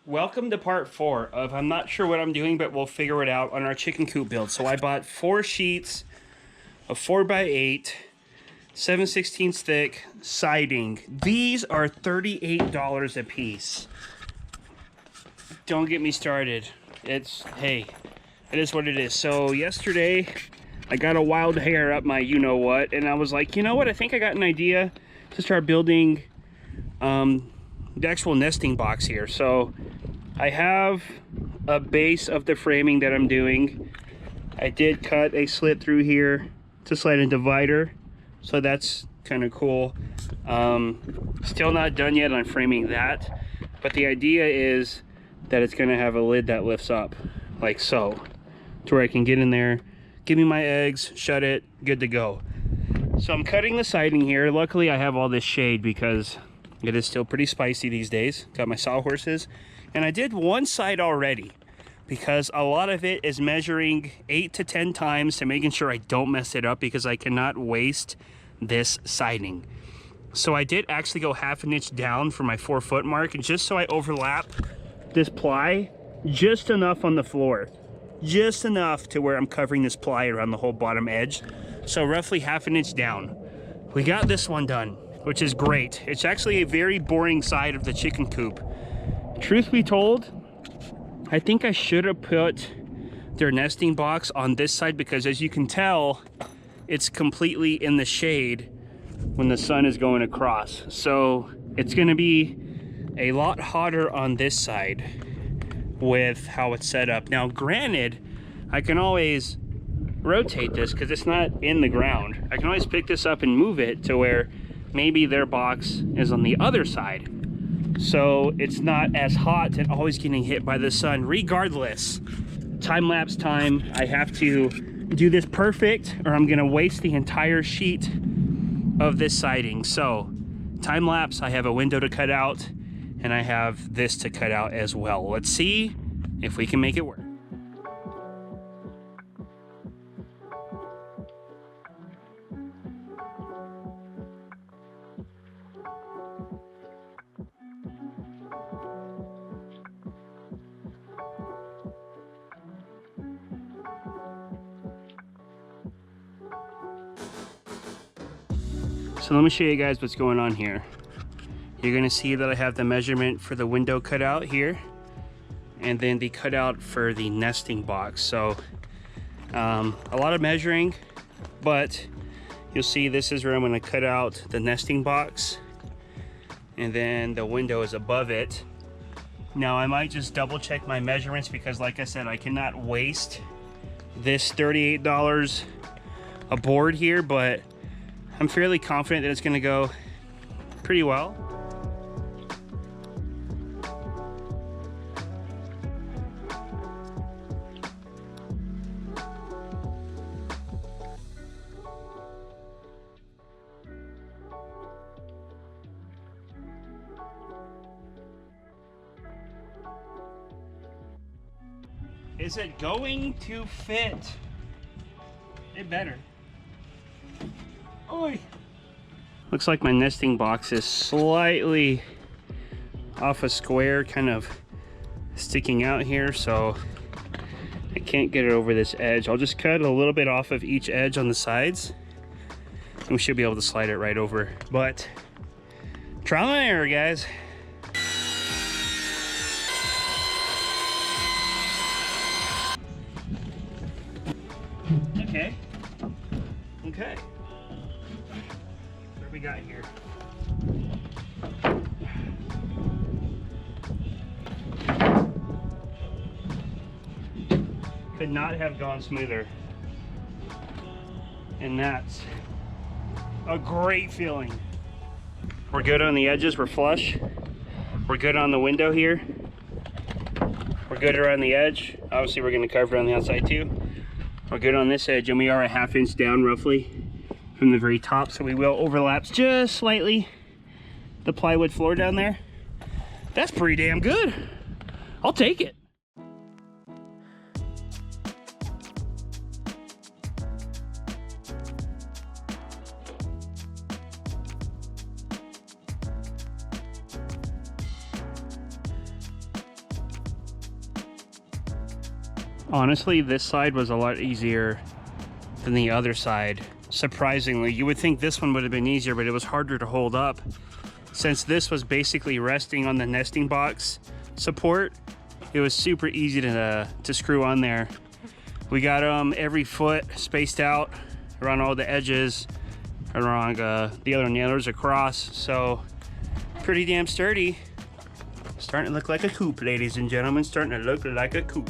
Welcome to part 4 of I'm not sure what I'm doing, but we'll figure it out on our chicken coop build. So I bought 4 sheets of 4x8, 7/16 thick siding. These are $38 a piece. Don't get me started. Hey, it is what it is. So yesterday I got a wild hair up my you-know-what, and I was like, you know what, I think I got an idea to start building the actual nesting box here. So I have a base of the framing that I'm doing. I did cut a slit through here to slide a divider, so that's kind of cool. Still not done yet on framing that, but the idea is that it's going to have a lid that lifts up like so, to where I can get in there, give me my eggs, shut it, good to go. So I'm cutting the siding here. Luckily I have all this shade because it is still pretty spicy these days. Got my sawhorses, and I did one side already because a lot of it is measuring 8 to 10 times to making sure I don't mess it up, because I cannot waste this siding. So I did actually go 1/2 inch down for my 4-foot mark, and just so I overlap this ply just enough on the floor, just enough to where I'm covering this ply around the whole bottom edge. So roughly 1/2 inch down. We got this one done, which is great. It's actually a very boring side of the chicken coop. Truth be told, I think I should have put their nesting box on this side, because as you can tell, it's completely in the shade when the sun is going across. So it's gonna be a lot hotter on this side with how it's set up. Now granted, I can always rotate this because it's not in the ground. I can always pick this up and move it to where maybe their box is on the other side, so it's not as hot and always getting hit by the sun. Regardless, time-lapse time, I have to do this perfect or I'm gonna waste the entire sheet of this siding. So time-lapse, I have a window to cut out, and I have this to cut out as well. Let's see if we can make it work. So let me show you guys what's going on here. You're gonna see that I have the measurement for the window cut out here, and then the cutout for the nesting box. So a lot of measuring, but you'll see this is where I'm gonna cut out the nesting box, and then the window is above it. Now I might just double check my measurements, because like I said, I cannot waste this $38 a board here, but I'm fairly confident that it's gonna go pretty well. Is it going to fit? It better. Oi. Looks like my nesting box is slightly off a square, kind of sticking out here, so I can't get it over this edge. I'll just cut a little bit off of each edge on the sides, and we should be able to slide it right over. But trial and error, guys. Okay. Okay. What do we got here? Could not have gone smoother. And that's a great feeling. We're good on the edges, we're flush. We're good on the window here. We're good around the edge. Obviously we're gonna cover it on the outside too. We're good on this edge, and we are a 1/2 inch down roughly from the very top, so we will overlap just slightly the plywood floor down there. That's pretty damn good. I'll take it. Honestly, this side was a lot easier than the other side. Surprisingly, you would think this one would have been easier, but it was harder to hold up. Since this was basically resting on the nesting box support, it was super easy to screw on there. We got every foot spaced out around all the edges, around the other nailers across, so pretty damn sturdy. Starting to look like a Coop, ladies and gentlemen, starting to look like a Coop.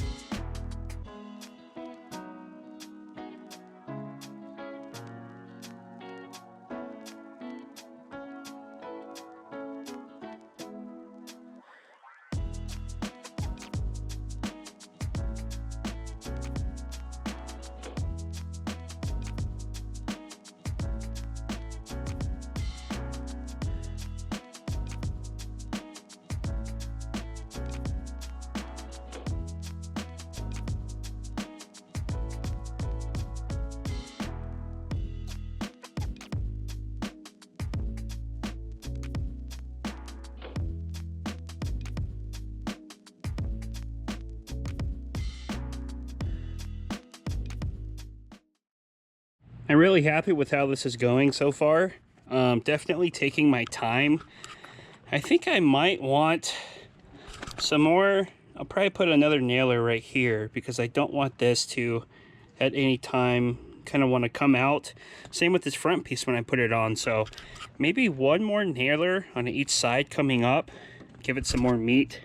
I'm really happy with how this is going so far. Definitely taking my time. I think I might want some more. I'll probably put another nailer right here because I don't want this to at any time kind of want to come out. Same with this front piece when I put it on. So maybe one more nailer on each side coming up. Give it some more meat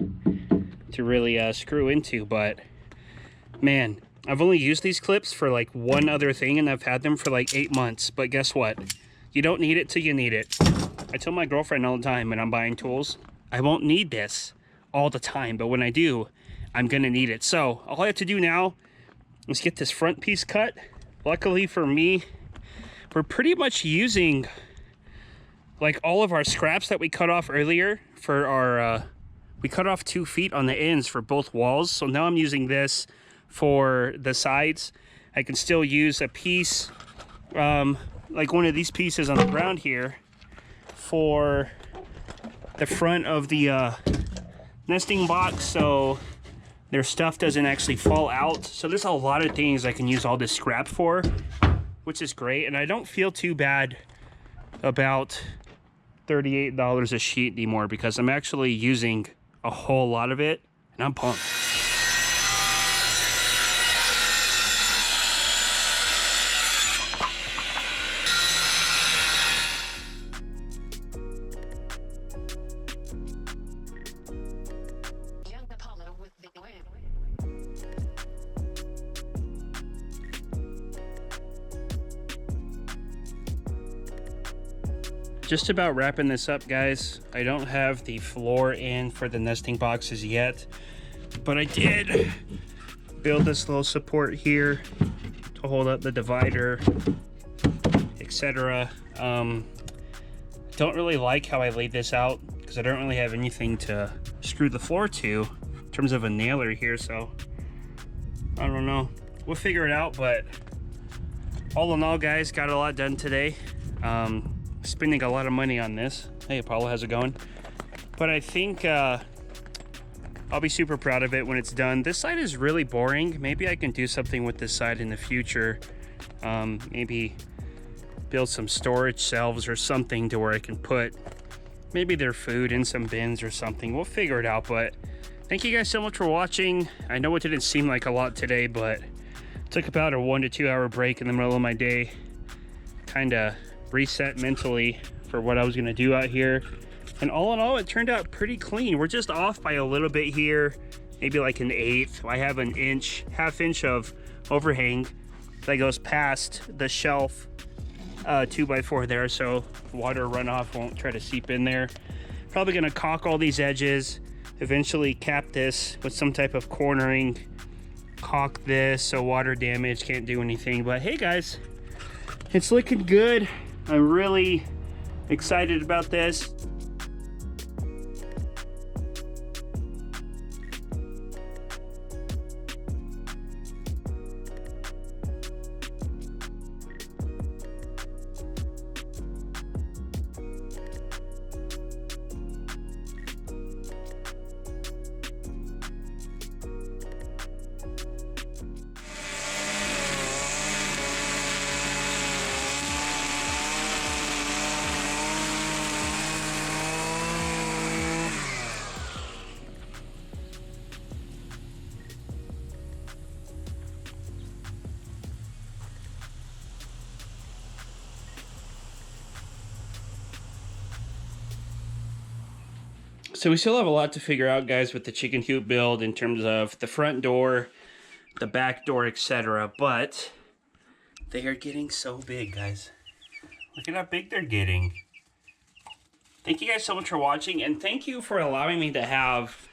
to really screw into. But man, I've only used these clips for like one other thing and I've had them for like 8 months. But guess what? You don't need it till you need it. I tell my girlfriend all the time when I'm buying tools, I won't need this all the time, but when I do, I'm gonna need it. So all I have to do now is get this front piece cut. Luckily for me, we're pretty much using like all of our scraps that we cut off earlier for our, we cut off 2 feet on the ends for both walls. So now I'm using this for the sides. I can still use a piece, like one of these pieces on the ground here for the front of the nesting box, so their stuff doesn't actually fall out. So there's a lot of things I can use all this scrap for, which is great. And I don't feel too bad about $38 a sheet anymore because I'm actually using a whole lot of it and I'm pumped. Just about wrapping this up, guys. I don't have the floor in for the nesting boxes yet, but I did build this little support here to hold up the divider, etc. Don't really like how I laid this out because I don't really have anything to screw the floor to in terms of a nailer here, so I don't know. We'll figure it out, but all in all, guys, got a lot done today. Spending a lot of money on this. Hey Apollo, how's it going? But I think I'll be super proud of it when it's done. This side is really boring. Maybe I can do something with this side in the future. Maybe build some storage shelves or something to where I can put maybe their food in some bins or something. We'll figure it out. But thank you guys so much for watching. I know it didn't seem like a lot today, but took about a 1 to 2 hour break in the middle of my day. Kind of reset mentally for what I was gonna do out here, and all in all it turned out pretty clean. We're just off by a little bit here, maybe like an 1/8. I have an inch, half inch of overhang that goes past the shelf 2x4 there, so water runoff won't try to seep in there. Probably gonna caulk all these edges, eventually cap this with some type of cornering, caulk this so water damage can't do anything. But hey guys, it's looking good. I'm really excited about this. So we still have a lot to figure out, guys, with the chicken coop build in terms of the front door, the back door, etc. But they are getting so big, guys. Look at how big they're getting. Thank you guys so much for watching, and thank you for allowing me to have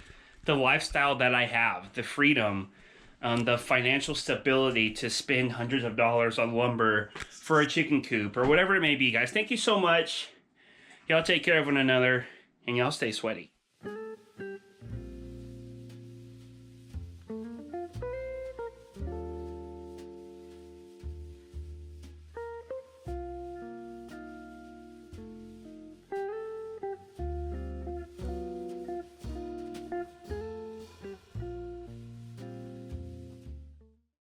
the lifestyle that I have, the freedom, the financial stability to spend hundreds of dollars on lumber for a chicken coop or whatever it may be, guys. Thank you so much. Y'all take care of one another, and y'all stay sweaty.